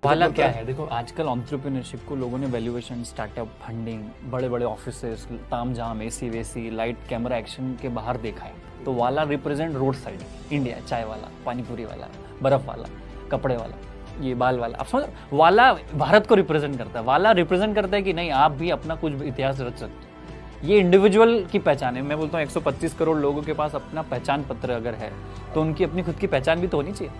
वाला क्या है, देखो आजकल एंटरप्रेन्योरशिप को लोगों ने वैल्यूएशन, स्टार्टअप, फंडिंग, बड़े बड़े ऑफिसेस, तामझाम, एसी वेसी, लाइट कैमरा एक्शन के बाहर देखा है। तो वाला रिप्रेजेंट रोड साइड इंडिया, चाय वाला, पानीपुरी वाला, बर्फ वाला, कपड़े वाला, ये बाल वाला, आप समझ, वाला भारत को रिप्रेजेंट करता है। वाला रिप्रेजेंट करता है कि नहीं, आप भी अपना कुछ इतिहास रच सकते हो। ये इंडिविजुअल की पहचान है। मैं बोलता हूँ 125 करोड़ लोगों के पास अपना पहचान पत्र अगर है तो उनकी अपनी खुद की पहचान भी तो होनी चाहिए।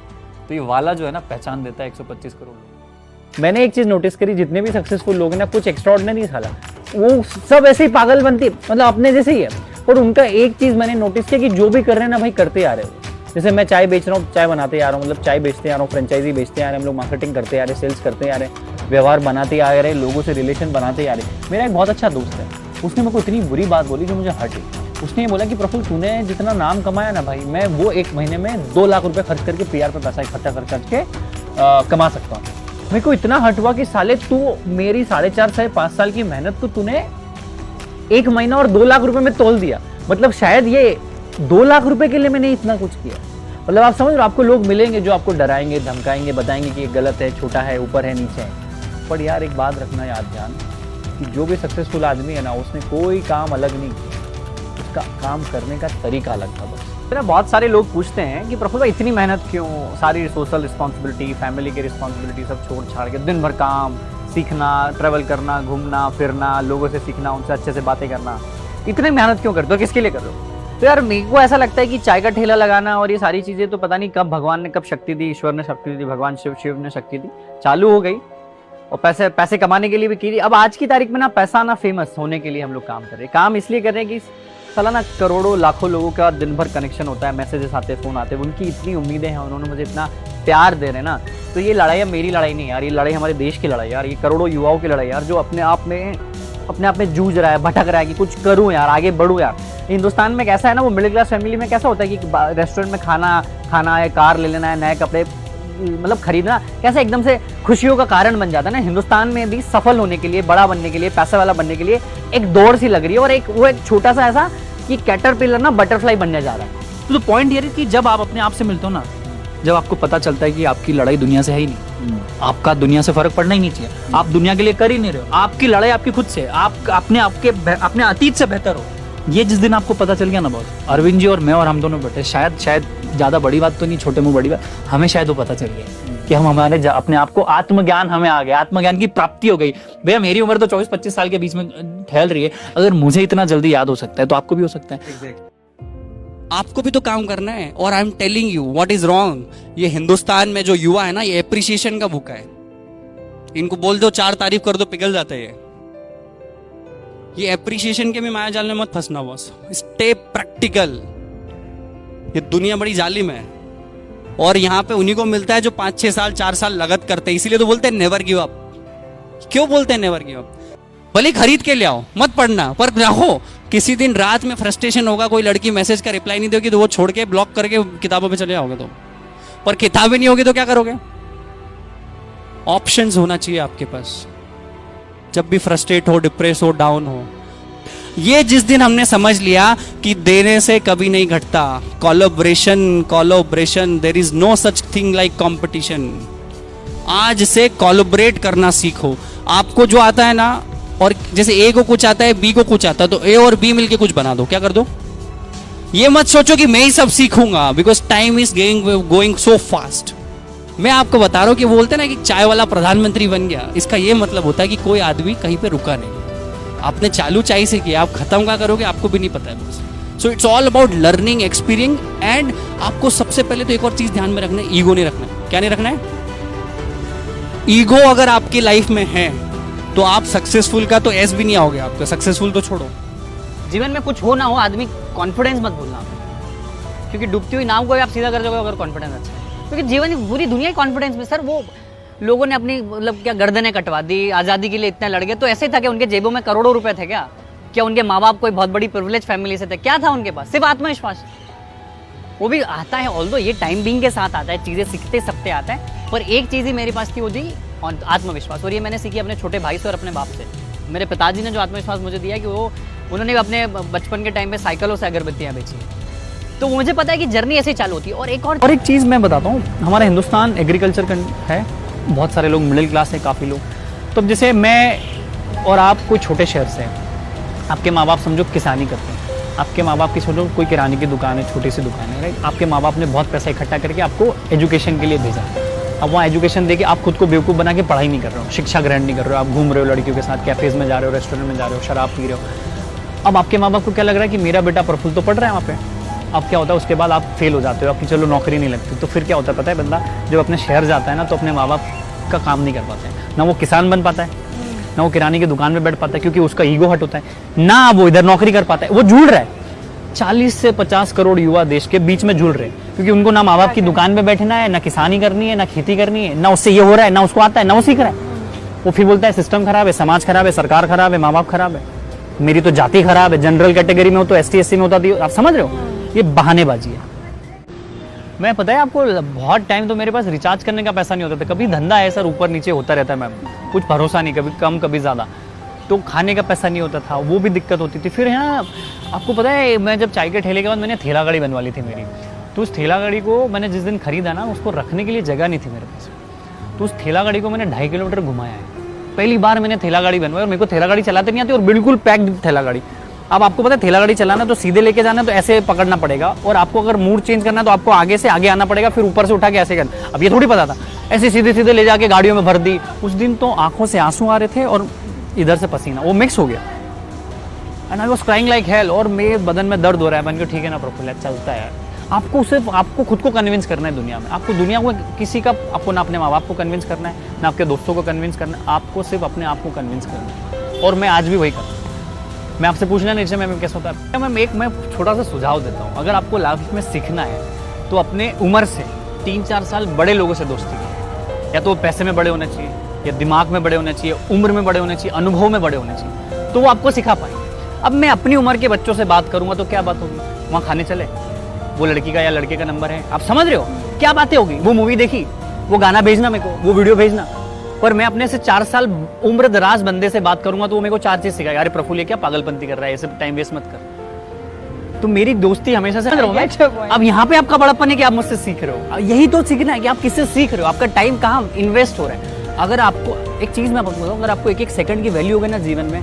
तो ये वाला जो है ना, पहचान देता है 125 करोड़ लोग। मैंने एक चीज नोटिस करी, जितने भी सक्सेसफुल लोग हैं ना, कुछ एक्स्ट्राऑर्डिनरी साला, वो सब ऐसे ही पागल बनती, मतलब अपने जैसे ही है। और उनका एक चीज मैंने नोटिस किया कि जो भी कर रहे हैं ना भाई, करते आ रहे हो। जैसे मैं चाय बेच रहा हूँ, चाय बनाते आ रहा हूँ, मतलब चाय बेचते आ रहा हूँ, फ्रेंचाइजी बेचते आ रहे हैं हम लोग, मार्केटिंग करते आ रहे, सेल्स करते आ रहे, व्यवहार बनाते आ रहे, लोगों से रिलेशन बनाते आ रहे। मेरा एक बहुत अच्छा दोस्त है, उसने मेरे को इतनी बुरी बात बोली जो मुझे हर्ट हुई। उसने ये बोला कि प्रफुल्ल, तूने जितना नाम कमाया ना भाई, मैं वो एक महीने में 2 लाख रुपए खर्च करके PR पे पैसा इकट्ठा कर करके कमा सकता हूँ। मेरे को इतना हर्ट हुआ कि साले, तू मेरी 4.5 से 5 साल की मेहनत को तूने 1 महीना और 2 लाख रुपए में तोल दिया। मतलब शायद ये 2 लाख रुपए के लिए मैंने इतना कुछ किया। मतलब आप समझ रहे हो, आपको लोग मिलेंगे जो आपको डराएंगे, धमकाएंगे, बताएंगे कि ये गलत है, छोटा है, ऊपर है, नीचे है। पर यार एक बात रखना याद ध्यान, कि जो भी सक्सेसफुल आदमी है ना, उसने कोई काम अलग नहीं किया, उसका काम करने का तरीका अलग था बस। मेरा बहुत सारे लोग पूछते हैं कि प्रफुल्ल भाई इतनी मेहनत क्यों, सारी सोशल रिस्पॉन्सिबिलिटी, फैमिली की रिस्पॉन्सिबिलिटी सब छोड़ छाड़ के दिन भर काम, सीखना, ट्रैवल करना, घूमना फिरना, लोगों से सीखना, उनसे अच्छे से बातें करना, इतनी मेहनत क्यों करते हो, किसके लिए कर रहे हो? तो यार मेरे को ऐसा लगता है कि चाय का ठेला लगाना और ये सारी चीज़ें तो पता नहीं कब भगवान ने कब शक्ति दी, ईश्वर ने शक्ति दी, भगवान शिव ने शक्ति दी, चालू हो गई और पैसे कमाने के लिए भी की। अब आज की तारीख में ना पैसा ना फेमस होने के लिए हम लोग काम कर रहे हैं। काम इसलिए कर रहे हैं कि सालाना करोड़ों लाखों लोगों का दिन भर कनेक्शन होता है, मैसेजेस आते हैं, फोन आते हैं, उनकी इतनी उम्मीदें हैं, उन्होंने मुझे इतना प्यार दे रहे हैं ना। तो ये लड़ाई अब मेरी लड़ाई नहीं यार, ये लड़ाई हमारे देश की लड़ाई यार, ये करोड़ों युवाओं की लड़ाई यार, जो अपने आप में जूझ रहा है, भटक रहा है कि कुछ करूं यार, आगे बढ़ूं यार। हिंदुस्तान में कैसा है ना, वो मिडिल क्लास फैमिली में कैसा होता है कि रेस्टोरेंट में खाना है, कार ले लेना है, नए कपड़े मतलब खरीदना, कैसे एकदम से खुशियों का कारण बन जाता है ना। हिंदुस्तान में भी सफल होने के लिए, बड़ा बनने के लिए, पैसे वाला बनने के लिए एक दौड़ सी लग रही है, और एक छोटा सा ऐसा कि कैटरपिलर ना बटरफ्लाई बनने जा रहा है। तो पॉइंट ये है कि जब आप अपने आप से मिलते हो ना, जब आपको पता चलता है कि आपकी लड़ाई दुनिया से है ही नहीं, आपका दुनिया से फर्क पड़ना ही नहीं चाहिए, आप दुनिया के लिए कर ही नहीं रहे हो, आपकी लड़ाई आपकी खुद से, आप अपने अतीत से बेहतर हो। ये जिस दिन आपको पता चल गया ना बॉस, अरविंद जी और मैं और हम दोनों बैठे, शायद ज्यादा बड़ी बात तो नहीं, छोटे मुंह बड़ी बात, हमें शायद वो पता चल गया कि हम हमारे अपने आप को आत्मज्ञान हमें आ गया, आत्मज्ञान की प्राप्ति हो गई। भैया मेरी उम्र तो 24-25 साल के बीच में ठहल रही है, अगर मुझे इतना जल्दी याद हो सकता है तो आपको भी हो सकता है। आपको भी तो काम करना है। और I am telling you what is wrong. ये हिंदुस्तान में जो युवा है ना, ये एप्रिसिएशन का भूखा है। इनको बोल दो 4 तारीफ कर दो, पिघल जाता है ये एप्रिसिएशन के भी माया जाल में मत फंसना बॉस, स्टे प्रैक्टिकल। ये दुनिया बड़ी जालिम है और यहाँ पे उन्हीं को मिलता है जो 5-6 साल 4 साल लगत करते हैं। इसीलिए तो बोलते हैं नेवर गिव अप। क्यों बोलते हैं नेवर गिव अप? भले खरीद के ले आओ, मत पढ़ना, पर रहो, किसी दिन रात में फ्रस्ट्रेशन होगा, कोई लड़की मैसेज का रिप्लाई नहीं देगी तो वो छोड़ के ब्लॉक करके किताबों पे चले आओगे। तो पर किताबें नहीं होगी तो क्या करोगे? ऑप्शंस होना चाहिए आपके पास जब भी फ्रस्ट्रेट हो, डिप्रेस हो, डाउन हो। ये जिस दिन हमने समझ लिया कि देने से कभी नहीं घटता, collaboration, there is no such thing like competition. आज से कोलैबोरेट करना सीखो। आपको जो आता है ना, और जैसे ए को कुछ आता है, बी को कुछ आता है, तो ए और बी मिलके कुछ बना दो। क्या कर दो? ये मत सोचो कि मैं ही सब सीखूंगा, because time is going so fast. मैं आपको बता रहा हूं कि बोलते ना कि चाय वाला प्रधानमंत्री बन गया, इसका ये मतलब होता है कि कोई आदमी कहीं पे रुका नहीं। आपने चालू चाय से किया, आप खत्म क्या करोगे आपको भी नहीं पता है बस। So it's all about learning, experience. And आपको सबसे पहले तो एक और चीज ध्यान में रखना है, ईगो नहीं रखना है। क्या नहीं रखना है? ईगो अगर आपकी लाइफ में है तो आप सक्सेसफुल का तो एस भी नहीं आओगे आपका, सक्सेसफुल तो छोड़ो। जीवन में कुछ हो ना हो, आदमी कॉन्फिडेंस मत भूलना, क्योंकि डूबती हुई नाव को आप सीधा कर दोगे अगर कॉन्फिडेंस अच्छा है। क्योंकि जीवन की पूरी दुनिया ही कॉन्फिडेंस में। सर वो लोगों ने अपनी मतलब क्या गर्दनें कटवा दी, आज़ादी के लिए इतने लड़ गए, तो ऐसे था कि उनके जेबों में करोड़ों रुपए थे क्या? क्या उनके माँ बाप कोई बहुत बड़ी प्रिविलेज फैमिली से थे? क्या था उनके पास? सिर्फ आत्मविश्वास। वो भी आता है, ऑल्दो ये टाइम बीइंग के साथ आता है, चीज़ें सीखते सकते आता है, पर एक चीज़ ही मेरे पास थी, वो थी आत्मविश्वास। और ये मैंने सीखी अपने छोटे भाई से और अपने बाप से। मेरे पिताजी ने जो आत्मविश्वास मुझे दिया है कि उन्होंने अपने बचपन के टाइम पे साइकिलों से अगरबत्तियाँ बेची, तो मुझे पता है कि जर्नी ऐसे ही चालू होती है। और एक चीज़ मैं बताता हूँ, हमारा हिंदुस्तान एग्रीकल्चर है, बहुत सारे लोग मिडिल क्लास हैं, काफ़ी लोग। तो अब जैसे मैं और आप कोई छोटे शहर से हैं, आपके माँ बाप समझो किसानी करते हैं, आपके माँ बाप की समझो कोई किराने की दुकान है, छोटी सी दुकान है, राइट। आपके माँ बाप ने बहुत पैसा इकट्ठा करके आपको एजुकेशन के लिए भेजा। अब वहाँ एजुकेशन दे के आप खुद को बेवकूफ़ बना के पढ़ाई नहीं कर रहे हो, शिक्षा ग्रहण नहीं कर रहे हो, आप घूम रहे हो लड़कियों के साथ, कैफेज़ में जा रहे हो, रेस्टोरेंट में जा रहे हो, शराब पी रहे हो। अब आपके माँ बाप को क्या लग रहा है कि मेरा बेटा प्रफुल्ल तो पढ़ रहा है वहाँ पे। अब क्या होता है उसके बाद आप फेल हो जाते हो, आपकी चलो नौकरी नहीं लगती, तो फिर क्या होता है पता है, बंदा जब अपने शहर जाता है ना तो अपने माँ बाप का काम नहीं कर पाता है, ना वो किसान बन पाता है, ना वो किराने की दुकान में बैठ पाता है, क्योंकि उसका ईगो हट होता है, ना वो इधर नौकरी कर पाता है, वो झूल रहा है। 40 से 50 करोड़ युवा देश के बीच में जुड़ रहे हैं, क्योंकि उनको ना माँ बाप की दुकान में बैठना है, ना किसानी करनी है, ना खेती करनी है, ना उससे ये हो रहा है, ना उसको आता है, ना वो सीख रहा है। वो फिर बोलता है सिस्टम खराब है, समाज खराब है, सरकार खराब है, माँ बाप खराब है, मेरी तो जाति खराब है, जनरल कैटेगरी में हो तो ST SC में होता थी। आप समझ रहे हो, ये बहानेबाजी है। मैं पता है आपको, बहुत टाइम तो मेरे पास रिचार्ज करने का पैसा नहीं होता था, कभी धंधा है सर, ऊपर नीचे होता रहता है मैम, कुछ भरोसा नहीं, कभी कम कभी ज़्यादा, तो खाने का पैसा नहीं होता था, वो भी दिक्कत होती थी। फिर है ना, आपको पता है मैं जब चाय के ठेले के बाद मैंने ठेला गाड़ी बनवा ली थी मेरी, तो उस ठेला गाड़ी को मैंने जिस दिन खरीदा ना, उसको रखने के लिए जगह नहीं थी मेरे पास, तो उस ठेला गाड़ी को मैंने 2.5 किलोमीटर घुमाया है। पहली बार मैंने ठेला गाड़ी बनवाई और मेरे को ठेला गाड़ी चलाते नहीं आती, और बिल्कुल पैक्ड ठेला गाड़ी। अब आपको पता है ठेला गाड़ी चलाना तो सीधे लेके जाना तो ऐसे पकड़ना पड़ेगा, और आपको अगर मूड चेंज करना है तो आपको आगे से आगे आना पड़ेगा, फिर ऊपर से उठा के ऐसे करना। अब ये थोड़ी पता था, ऐसे सीधे सीधे ले जाके गाड़ियों में भर दी। उस दिन तो आंखों से आंसू आ रहे थे और इधर से पसीना, वो मिक्स हो गया, and I was crying like hell, और मेरे बदन में दर्द हो रहा है। मैंने कहा ठीक है ना प्रफुल्ल, चलता है। आपको सिर्फ आपको खुद को कन्विंस करना है दुनिया में, आपको दुनिया को किसी का, आपको ना अपने माँ बाप को कन्विंस करना है, ना आपके दोस्तों को कन्विंस करना है, आपको सिर्फ अपने आप को कन्विंस करना है। और मैं आज भी वही करता हूँ। मैं आपसे पूछना नहीं मैं कैसा होता है, मैं छोटा सा सुझाव देता हूँ, अगर आपको लाइफ में सीखना है तो अपने उम्र से 3-4 साल बड़े लोगों से दोस्ती करें, या तो वो पैसे में बड़े होने चाहिए, या दिमाग में बड़े होने चाहिए, उम्र में बड़े होने चाहिए, अनुभव में बड़े होने चाहिए, तो वो आपको सिखा पाए। अब मैं अपनी उम्र के बच्चों से बात करूंगा तो क्या बात होगी, वहाँ खाने चले, वो लड़की का या लड़के का नंबर है, आप समझ रहे हो क्या बातें होगी, वो मूवी देखी, वो गाना भेजना मेरे को, वो वीडियो भेजना। पर मैं अपने से 4 साल उम्र दराज बंदे से बात करूंगा तो वो मेरे को 4 चीज सिखाएगा, अरे प्रफुल्ल ये क्या पागलपंती कर रहा है, ये सब टाइम वेस्ट मत कर। तो मेरी दोस्ती हमेशा से अब यहाँ पे आपका बड़प्पन है कि आप मुझसे सीख रहे हो, यही तो सीखना है कि आप किससे सीख रहे हो, आपका टाइम कहाँ इन्वेस्ट हो रहा है। अगर आपको एक चीज मैं बताऊँ, अगर आपको 1-1 सेकंड की वैल्यू होगी ना जीवन में,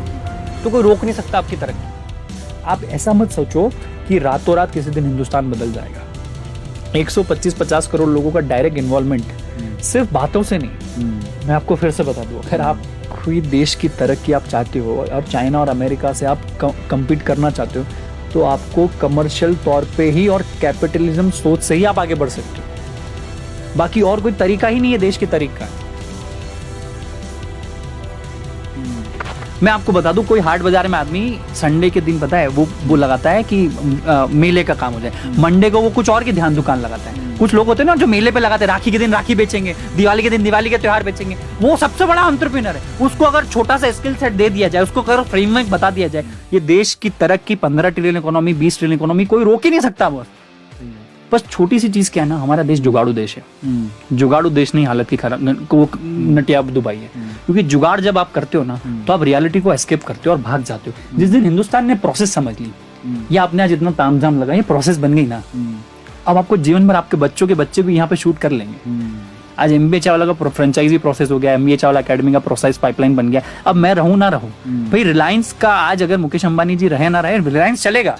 तो कोई रोक नहीं सकता आपकी तरक्की। आप ऐसा मत सोचो कि रातों रात किसी दिन हिंदुस्तान बदल जाएगा। 125-50 करोड़ लोगों का डायरेक्ट इन्वॉल्वमेंट सिर्फ बातों से नहीं। मैं आपको फिर से बता दूं, अगर आप कोई देश की तरक्की आप चाहते हो और चाइना और अमेरिका से आप कम्पीट करना चाहते हो, तो आपको कमर्शियल तौर पे ही और कैपिटलिज्म सोच से ही आप आगे बढ़ सकते हो। बाकी और कोई तरीका ही नहीं है देश के तरीका। मैं आपको बता दूं, कोई हाट बाजार में आदमी संडे के दिन पता है वो लगाता है कि मेले का काम हो जाए, मंडे को वो कुछ और की ध्यान दुकान लगाता है। कुछ लोग होते हैं ना जो मेले पे लगाते हैं, राखी के दिन राखी बेचेंगे, दिवाली के दिन दिवाली के त्योहार बेचेंगे, वो सबसे बड़ा एंटरप्रेन्योर है। उसको अगर छोटा सा स्किल सेट दे दिया जाए, उसको अगर फ्रेमवर्क बता दिया जाए, ये देश की तरक्की 15 ट्रिलियन इकोनॉमी, 20 ट्रिलियन इकोनॉमी कोई रोक ही नहीं सकता। बस छोटी सी चीज क्या है ना, हमारा देश जुगाड़ू देश है। जुगाड़ू देश नहीं, हालत की खराब को नटिया दुबई है। क्योंकि जुगाड़ जब आप करते हो ना, तो आप रियलिटी को एस्केप करते हो और भाग जाते हो। जिस दिन हिंदुस्तान ने प्रोसेस समझ ली, या आपने आज इतना तामझाम लगा, ये प्रोसेस बन गई ना, अब आपको जीवन भर आपके बच्चों के बच्चे भी यहाँ पे शूट कर लेंगे। आज MBA चावला का फ्रेंचाइजी प्रोसेस हो गया, MBA चावला एकेडमी का प्रोसेस पाइपलाइन बन गया। अब मैं रहूं ना रहूं, भाई रिलायंस का आज अगर मुकेश अंबानी जी रहे ना रहे, रिलायंस चलेगा।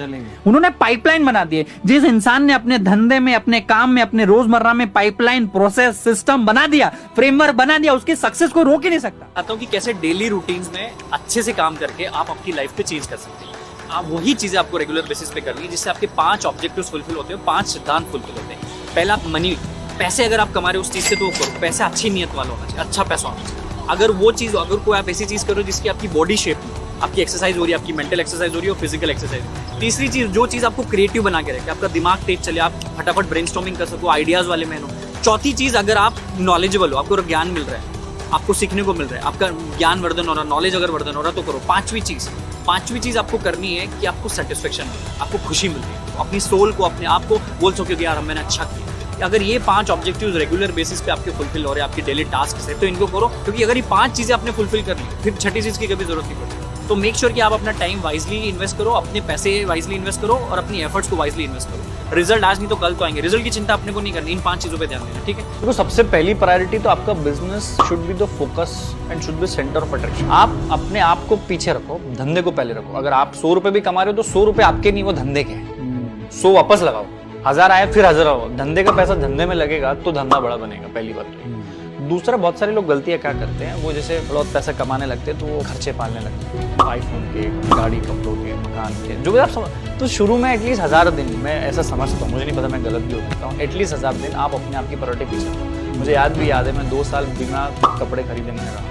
उन्होंने पाइपलाइन बना दिए। जिस इंसान ने अपने धंधे में, अपने काम में, अपने रोजमर्रा में पाइपलाइन, प्रोसेस, सिस्टम बना दिया, फ्रेमवर्क बना दिया, उसकी सक्सेस को रोक ही नहीं सकता। चाहता हूँ कि कैसे डेली रूटीन्स में अच्छे से काम करके आप आपकी लाइफ पे चेंज कर सकते हैं। आप वही चीजें आपको रेगुलर बेसिस पे करनी है जिससे आपके 5 ऑब्जेक्टिव्स फुलफिल होते हैं, 5 सिद्धांत फुलफिल होते हैं। पहला, मनी, पैसे अगर आप कमा रहे हो उस चीज से तो करो, पैसा अच्छी नियत वाला होना चाहिए, अच्छा पैसा होना चाहिए। अगर वो चीज, अगर कोई आप ऐसी चीज करो जिसकी आपकी बॉडी शेप में, आपकी एक्सरसाइज हो रही है, आपकी मेंटल एक्सरसाइज हो रही है और फिजिकल एक्सरसाइज। तीसरी चीज, जो चीज आपको क्रिएटिव बना के रखे, आपका दिमाग तेज चले, आप फटाफट ब्रेनस्टॉर्मिंग कर सको, आइडियाज वाले मैन हो। चौथी चीज, अगर आप नॉलेजेबल हो, आपको ज्ञान मिल रहा है, आपको सीखने को मिल रहा है, आपका ज्ञान वर्धन हो रहा है, नॉलेज अगर वर्धन हो रहा है तो करो। पांचवी चीज आपको करनी है कि आपको सेटिस्फेक्शन मिले, आपको खुशी मिल रही है, अपनी सोल को, अपने आप को बोल सको कि यार मैंने अच्छा किया। अगर ये 5 ऑब्जेक्टिव्स रेगुलर बेसिस पे आपके फुलफिल हो रहे हैं, आपकी डेली टास्क से, तो इनको करो। क्योंकि अगर ये 5 चीजें आपने फुलफिल कर ली, फिर छठी चीज की कभी जरूरत नहीं पड़ती। तो मेक श्योर कि आप अपना टाइम वाइजली इन्वेस्ट करो, अपने पैसे वाइजली इन्वेस्ट करो और अपनी एफर्ट्स को वाइजली इन्वेस्ट करो। रिजल्ट आज नहीं तो कल तो आएंगे, रिजल्ट की चिंता अपने को नहीं करनी, इन 5 चीज़ों पे ध्यान देना, ठीक है। देखो सबसे पहली प्रायोरिटी तो आपका business should be the focus and should be centre of attraction. आप अपने आप को पीछे रखो, धंधे को पहले रखो। अगर आप 100 रुपए भी कमा रहे हो तो 100 रुपए आपके नहीं, वो धंधे के हैं। 100 वापस लगाओ, 1000 आए फिर 1000 आओ। धंधे का पैसा धंधे में लगेगा तो धंधा बड़ा बनेगा, पहली बात तो। दूसरा, बहुत सारे लोग गलतियां क्या करते हैं, वो जैसे बहुत पैसा कमाने लगते हैं तो वो खर्चे पालने लगते हैं, आईफोन के, गाड़ी, कपड़ों के, मकान के, जो भी आप समझ। तो शुरू में एटलीस्ट 1000 दिन, मैं ऐसा समझता हूँ, मुझे नहीं पता, मैं गलत भी हो सकता हूँ, एटलीस्ट 1000 दिन आप अपने आप की प्रायोरिटी पीछे। मुझे याद है मैं 2 साल बिना कपड़े खरीदे मैंने रहा।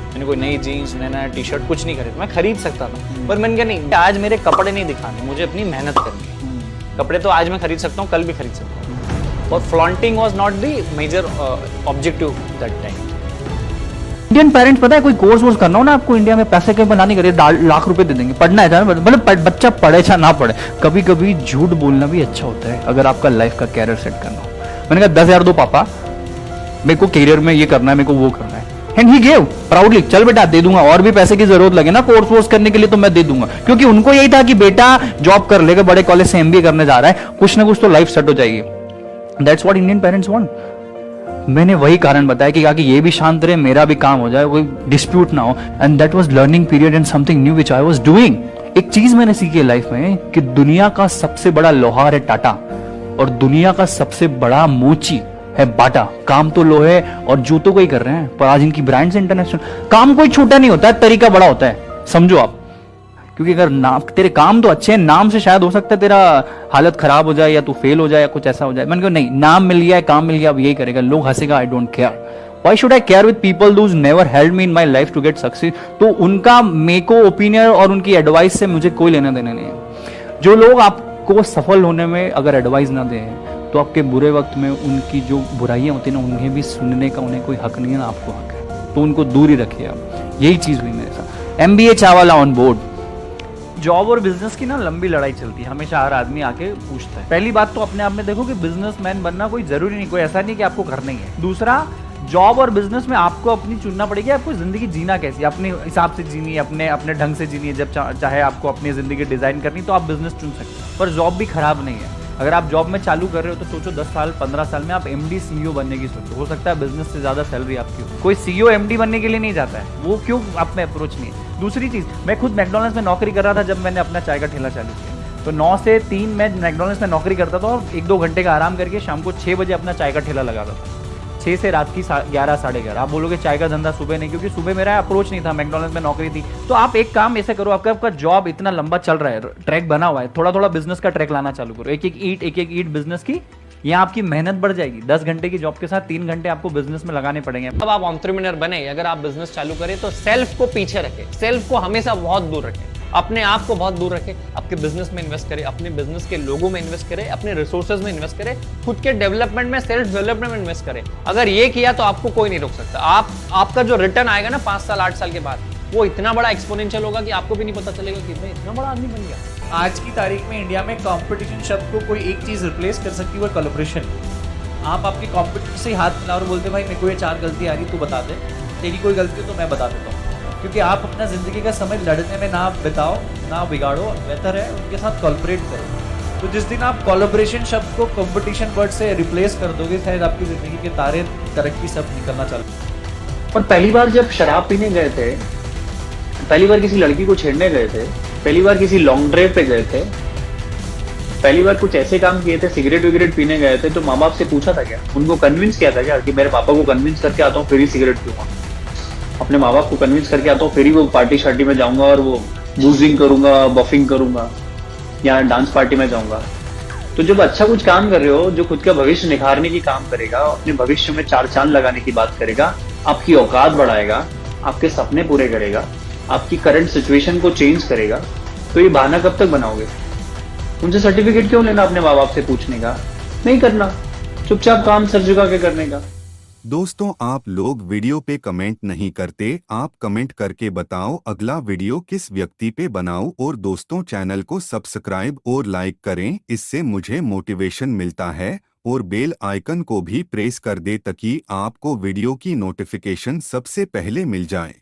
मैंने कोई नई जीन्स, नया टी शर्ट कुछ नहीं खरीदा। मैं खरीद सकता था पर मैंने कहा नहीं, आज मेरे कपड़े नहीं दिखाने, मुझे अपनी मेहनत करनी है। कपड़े तो आज मैं खरीद सकता हूँ, कल भी खरीद सकता हूँ। और flaunting was not the major objective that time. Indian parents पता है, कोई कोर्स वोर्स करना हो ना आपको इंडिया में, पैसे कहीं बनाने के लिए लाख रुपए दे देंगे। पढ़ना है मतलब बच्चा पढ़े चाहे ना पढ़े, कभी कभी झूठ बोलना भी अच्छा होता है अगर आपका लाइफ का कैरियर सेट करना हो। मैंने कहा 10,000 दो पापा, मेरे को कैरियर में ये करना है, मेरे को वो करना है। एंड ही गेव प्राउडली, चल बेटा दे दूंगा, और भी पैसे की जरूरत लगे ना कोर्स वोर्स करने के लिए तो मैं दे दूंगा। क्योंकि उनको यही था कि बेटा जॉब कर लेगा, बड़े कॉलेज से MBA करने जा रहा है, कुछ ना कुछ तो लाइफ सेट हो जाएगी। That's what Indian parents want. मैंने वही कारण बताया कि ये भी शांत रहे, मेरा भी काम हो जाए, कोई डिस्प्यूट ना हो। And that was learning period and something new which I was doing. एक चीज मैंने सीखी है लाइफ में कि दुनिया का सबसे बड़ा लोहार है टाटा और दुनिया का सबसे बड़ा मोची है बाटा। काम तो लोहे और जूतों को ही कर रहे हैं, पर आज इनकी ब्रांड्स इंटरनेशनल। काम कोई छोटा नहीं होता है, तरीका बड़ा होता है, समझो आप। क्योंकि अगर नाम, तेरे काम तो अच्छे हैं, नाम से शायद हो सकता है तेरा हालत खराब हो जाए या तू फेल हो जाए या कुछ ऐसा हो जाए। मैंने कहा नहीं, नाम मिल गया है, काम मिल गया, अब यही करेगा, लोग हंसेगा, I don't care. Why should I care with people those never help me in my life to get success. तो उनका मेको ओपिनियन और उनकी एडवाइस से मुझे कोई लेना देना नहीं है। जो लोग आपको सफल होने में अगर एडवाइस ना दें तो आपके बुरे वक्त में उनकी जो बुराइयां होती है ना, उन्हें भी सुनने का उन्हें कोई हक नहीं है ना, आपको हक है, तो उनको दूर ही रखिए आप। यही चीज हुई मेरे साथ। MBA Chawla on board. Job और बिजनेस की ना लंबी लड़ाई चलती है, हमेशा हर आदमी आके पूछता है। पहली बात तो अपने आप में देखो कि बिजनेसमैन बनना कोई जरूरी नहीं, कोई ऐसा नहीं कि आपको करना ही है। दूसरा, जॉब और बिजनेस में आपको अपनी चुनना पड़ेगी, आपको जिंदगी जीना कैसी, अपने हिसाब से जीनी है, अपने अपने ढंग से जीनी है। जब चाहे आपको अपनी जिंदगी डिजाइन करनी तो आप बिजनेस चुन सकते हैं, पर जॉब भी खराब नहीं है। अगर आप जॉब में चालू कर रहे हो तो सोचो 10 साल 15 साल में आप MD CEO बनने की सोचो, हो सकता है बिजनेस से ज्यादा सैलरी आपकी हो। कोई CEO MD बनने के लिए नहीं जाता है, वो क्यों आप में अप्रोच नहीं है। दूसरी चीज, मैं खुद मैकडॉनल्ड्स में नौकरी कर रहा था जब मैंने अपना चाय का ठेला चालू किया, तो 9 से 3 मैं मैकडॉनल्ड्स में नौकरी करता था और 1-2 घंटे का आराम करके शाम को 6 बजे अपना चाय का ठेला लगाता था, 6 से रात की 11 साढ़े 11। आप बोलोगे चाय का धंधा सुबह नहीं, क्योंकि सुबह मेरा अप्रोच नहीं था, मैकडॉनल्ड्स में नौकरी थी। तो आप एक काम ऐसे करो, आपका जॉब इतना लंबा चल रहा है, ट्रैक बना हुआ है, थोड़ा थोड़ा बिजनेस का ट्रैक लाना चालू करो। एक एक ईट बिजनेस की, यहाँ आपकी मेहनत बढ़ जाएगी। 10 घंटे की जॉब के साथ 3 घंटे आपको बिजनेस में लगाने पड़ेंगे। अब आप एंटरप्रेन्योर बने, अगर आप बिजनेस चालू करें तो सेल्फ को पीछे रखें, सेल्फ को हमेशा बहुत दूर रखें, अपने आप को बहुत दूर रखें। आपके बिजनेस में इन्वेस्ट करें, अपने बिजनेस के लोगों में इन्वेस्ट करें, अपने रिसोर्सेज में इन्वेस्ट करें, खुद के डेवलपमेंट में, सेल्फ डेवलपमेंट में इन्वेस्ट करें। अगर ये किया तो आपको कोई नहीं रोक सकता। आपका जो रिटर्न आएगा ना 5 साल 8 साल के बाद, वो इतना बड़ा एक्सपोनेंशियल होगा कि आपको भी नहीं पता चलेगा कि मैं इतना बड़ा आदमी बन गया। आज की तारीख में इंडिया में कंपटीशन शब्द को कोई एक चीज रिप्लेस कर सकती है, वो कोलैबोरेशन। आप आपके कॉम्पिटिटर से हाथ मिलाओ और बोलते भाई मेरे को ये 4 गलती आ रही, तू बता दे, तेरी कोई गलती हो तो मैं बता देता हूँ। क्योंकि आप अपना जिंदगी का समय लड़ने में ना बिताओ ना बिगाड़ो, बेहतर है उनके साथ कोलैबोरेट करो। तो जिस दिन आप कोलैबोरेशन शब्द को कंपटीशन वर्ड से रिप्लेस कर दोगे, शायद आपकी जिंदगी के तारे तरक्की सब निकलना चालू। और पहली बार जब शराब पीने गए थे, पहली बार किसी लड़की को छेड़ने गए थे, पहली बार किसी लॉन्ग ड्राइव पे गए थे, पहली बार कुछ ऐसे काम किए थे, सिगरेट विगरेट पीने गए थे, तो माँ बाप से पूछा था क्या? उनको कन्विंस किया था क्या कि मेरे पापा को कन्विंस करके आता हूँ फिर ही सिगरेट पीऊंगा, अपने माँ बाप को कन्विंस करके आता हूँ फिर ही वो पार्टी शार्टी में जाऊंगा और वो बूजिंग करूंगा, बफिंग करूंगा या डांस पार्टी में जाऊंगा। तो जब अच्छा कुछ काम कर रहे हो जो खुद का भविष्य निखारने की काम करेगा, अपने भविष्य में 4 चांद लगाने की बात करेगा, आपकी औकात बढ़ाएगा, आपके सपने पूरे करेगा, आपकी करंट सिचुएशन को चेंज करेगा, तो ये बहाना कब तक बनाओगे? उनसे सर्टिफिकेट क्यों लेना अपने माँ बाप से पूछने का? नहीं करना, चुपचाप काम सर झुका के करने का। दोस्तों, आप लोग वीडियो पे कमेंट नहीं करते, आप कमेंट करके बताओ अगला वीडियो किस व्यक्ति पे बनाऊं, और दोस्तों चैनल को सब्सक्राइब और लाइक करें, इससे मुझे मोटिवेशन मिलता है, और बेल आइकन को भी प्रेस कर दे ताकि आपको वीडियो की नोटिफिकेशन सबसे पहले मिल जाए।